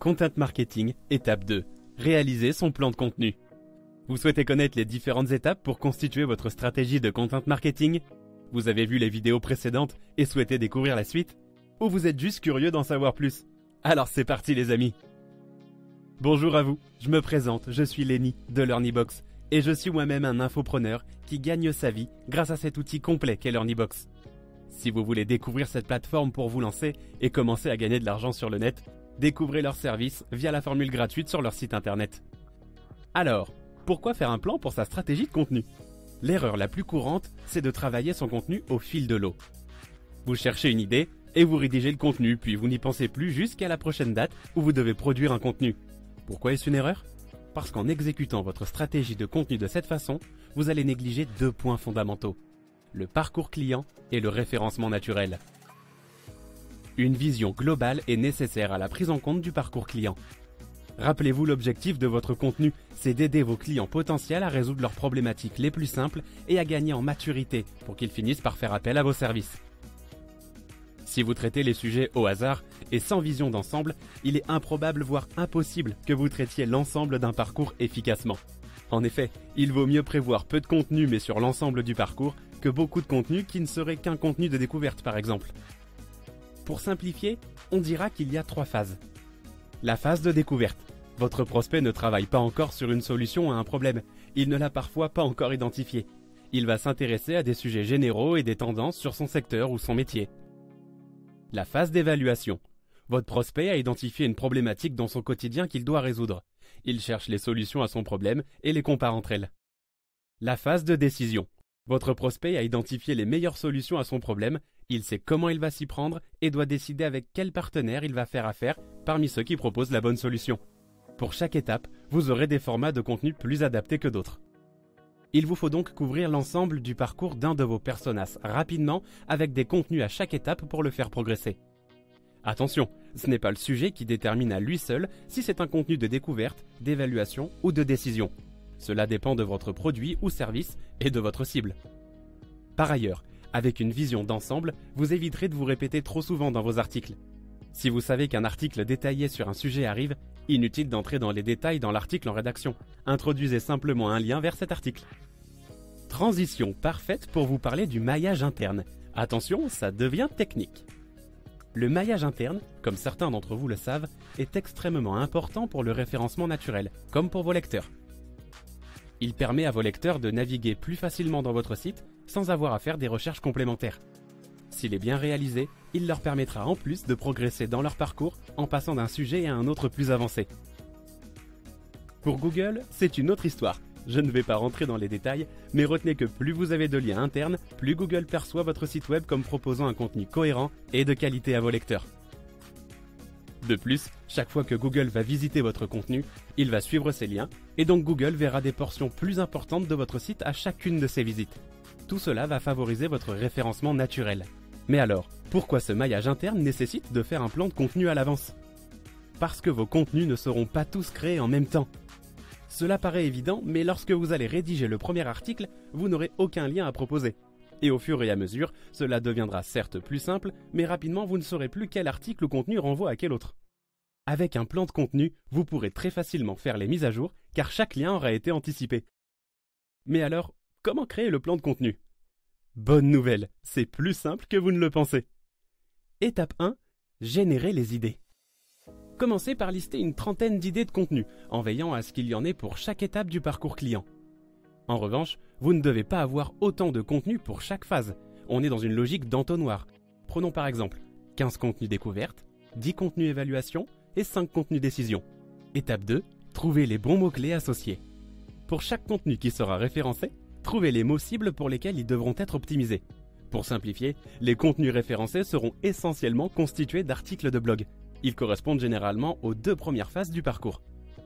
Content Marketing, étape 2. Réaliser son plan de contenu. Vous souhaitez connaître les différentes étapes pour constituer votre stratégie de Content Marketing? Vous avez vu les vidéos précédentes et souhaitez découvrir la suite? Ou vous êtes juste curieux d'en savoir plus? Alors c'est parti les amis! Bonjour à vous, je me présente, je suis Lenny de LearnyBox et je suis moi-même un infopreneur qui gagne sa vie grâce à cet outil complet qu'est LearnyBox. Si vous voulez découvrir cette plateforme pour vous lancer et commencer à gagner de l'argent sur le net, découvrez leurs services via la formule gratuite sur leur site internet. Alors, pourquoi faire un plan pour sa stratégie de contenu? L'erreur la plus courante, c'est de travailler son contenu au fil de l'eau. Vous cherchez une idée et vous rédigez le contenu, puis vous n'y pensez plus jusqu'à la prochaine date où vous devez produire un contenu. Pourquoi est-ce une erreur? Parce qu'en exécutant votre stratégie de contenu de cette façon, vous allez négliger deux points fondamentaux: le parcours client et le référencement naturel. Une vision globale est nécessaire à la prise en compte du parcours client. Rappelez-vous, l'objectif de votre contenu, c'est d'aider vos clients potentiels à résoudre leurs problématiques les plus simples et à gagner en maturité pour qu'ils finissent par faire appel à vos services. Si vous traitez les sujets au hasard et sans vision d'ensemble, il est improbable voire impossible que vous traitiez l'ensemble d'un parcours efficacement. En effet, il vaut mieux prévoir peu de contenu mais sur l'ensemble du parcours que beaucoup de contenu qui ne serait qu'un contenu de découverte par exemple. Pour simplifier, on dira qu'il y a 3 phases. La phase de découverte. Votre prospect ne travaille pas encore sur une solution à un problème. Il ne l'a parfois pas encore identifié. Il va s'intéresser à des sujets généraux et des tendances sur son secteur ou son métier. La phase d'évaluation. Votre prospect a identifié une problématique dans son quotidien qu'il doit résoudre. Il cherche les solutions à son problème et les compare entre elles. La phase de décision. Votre prospect a identifié les meilleures solutions à son problème, il sait comment il va s'y prendre et doit décider avec quel partenaire il va faire affaire parmi ceux qui proposent la bonne solution. Pour chaque étape, vous aurez des formats de contenu plus adaptés que d'autres. Il vous faut donc couvrir l'ensemble du parcours d'un de vos personas rapidement avec des contenus à chaque étape pour le faire progresser. Attention, ce n'est pas le sujet qui détermine à lui seul si c'est un contenu de découverte, d'évaluation ou de décision. Cela dépend de votre produit ou service et de votre cible. Par ailleurs, avec une vision d'ensemble, vous éviterez de vous répéter trop souvent dans vos articles. Si vous savez qu'un article détaillé sur un sujet arrive, inutile d'entrer dans les détails dans l'article en rédaction. Introduisez simplement un lien vers cet article. Transition parfaite pour vous parler du maillage interne. Attention, ça devient technique. Le maillage interne, comme certains d'entre vous le savent, est extrêmement important pour le référencement naturel, comme pour vos lecteurs. Il permet à vos lecteurs de naviguer plus facilement dans votre site sans avoir à faire des recherches complémentaires. S'il est bien réalisé, il leur permettra en plus de progresser dans leur parcours en passant d'un sujet à un autre plus avancé. Pour Google, c'est une autre histoire. Je ne vais pas rentrer dans les détails, mais retenez que plus vous avez de liens internes, plus Google perçoit votre site web comme proposant un contenu cohérent et de qualité à vos lecteurs. De plus, chaque fois que Google va visiter votre contenu, il va suivre ces liens et donc Google verra des portions plus importantes de votre site à chacune de ses visites. Tout cela va favoriser votre référencement naturel. Mais alors, pourquoi ce maillage interne nécessite de faire un plan de contenu à l'avance? Parce que vos contenus ne seront pas tous créés en même temps. Cela paraît évident, mais lorsque vous allez rédiger le premier article, vous n'aurez aucun lien à proposer. Et au fur et à mesure, cela deviendra certes plus simple, mais rapidement vous ne saurez plus quel article ou contenu renvoie à quel autre. Avec un plan de contenu, vous pourrez très facilement faire les mises à jour, car chaque lien aura été anticipé. Mais alors, comment créer le plan de contenu? Bonne nouvelle, c'est plus simple que vous ne le pensez. Étape 1, générer les idées. Commencez par lister une trentaine d'idées de contenu, en veillant à ce qu'il y en ait pour chaque étape du parcours client. En revanche, vous ne devez pas avoir autant de contenu pour chaque phase. On est dans une logique d'entonnoir. Prenons par exemple 15 contenus découvertes, 10 contenus évaluation et 5 contenus décision. Étape 2, trouvez les bons mots-clés associés. Pour chaque contenu qui sera référencé, trouvez les mots cibles pour lesquels ils devront être optimisés. Pour simplifier, les contenus référencés seront essentiellement constitués d'articles de blog. Ils correspondent généralement aux 2 premières phases du parcours.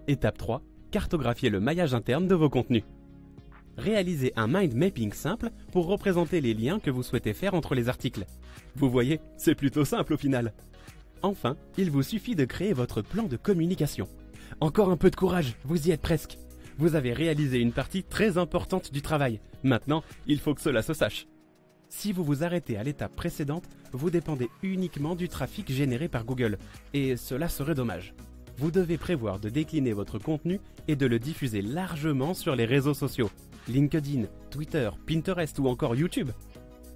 Étape 3, cartographiez le maillage interne de vos contenus. Réalisez un mind mapping simple pour représenter les liens que vous souhaitez faire entre les articles. Vous voyez, c'est plutôt simple au final. Enfin, il vous suffit de créer votre plan de communication. Encore un peu de courage, vous y êtes presque. Vous avez réalisé une partie très importante du travail. Maintenant, il faut que cela se sache. Si vous vous arrêtez à l'étape précédente, vous dépendez uniquement du trafic généré par Google. Et cela serait dommage. vous devez prévoir de décliner votre contenu et de le diffuser largement sur les réseaux sociaux, LinkedIn, Twitter, Pinterest ou encore YouTube.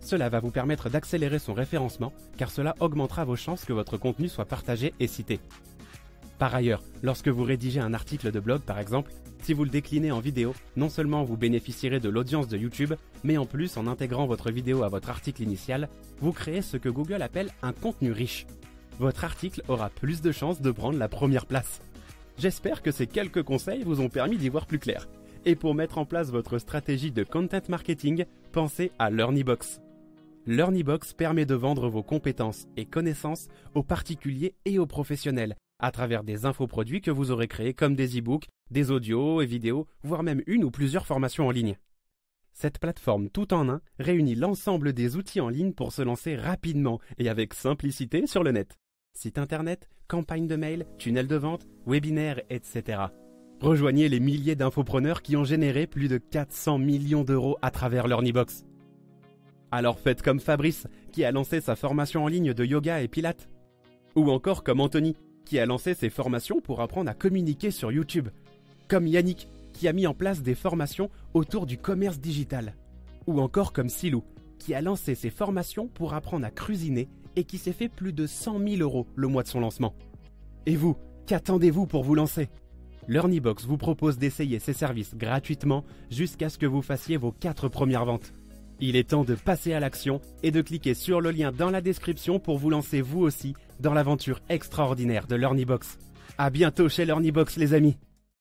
Cela va vous permettre d'accélérer son référencement car cela augmentera vos chances que votre contenu soit partagé et cité. Par ailleurs, lorsque vous rédigez un article de blog par exemple, si vous le déclinez en vidéo, non seulement vous bénéficierez de l'audience de YouTube, mais en plus en intégrant votre vidéo à votre article initial, vous créez ce que Google appelle un contenu riche. Votre article aura plus de chances de prendre la première place. J'espère que ces quelques conseils vous ont permis d'y voir plus clair. Et pour mettre en place votre stratégie de content marketing, pensez à LearnyBox. LearnyBox permet de vendre vos compétences et connaissances aux particuliers et aux professionnels à travers des infoproduits que vous aurez créés comme des e-books, des audios et vidéos, voire même une ou plusieurs formations en ligne. Cette plateforme tout en un réunit l'ensemble des outils en ligne pour se lancer rapidement et avec simplicité sur le net. Site internet, campagne de mail, tunnel de vente, webinaire, etc. Rejoignez les milliers d'infopreneurs qui ont généré plus de 400 millions d'euros à travers LearnyBox. Alors faites comme Fabrice, qui a lancé sa formation en ligne de yoga et pilates. Ou encore comme Anthony, qui a lancé ses formations pour apprendre à communiquer sur YouTube. Comme Yannick, qui a mis en place des formations autour du commerce digital. Ou encore comme Silou, qui a lancé ses formations pour apprendre à cuisiner et qui s'est fait plus de 100 000 euros le mois de son lancement. Et vous, qu'attendez-vous pour vous lancer ? LearnyBox vous propose d'essayer ses services gratuitement jusqu'à ce que vous fassiez vos 4 premières ventes. Il est temps de passer à l'action et de cliquer sur le lien dans la description pour vous lancer vous aussi dans l'aventure extraordinaire de LearnyBox. À bientôt chez LearnyBox les amis.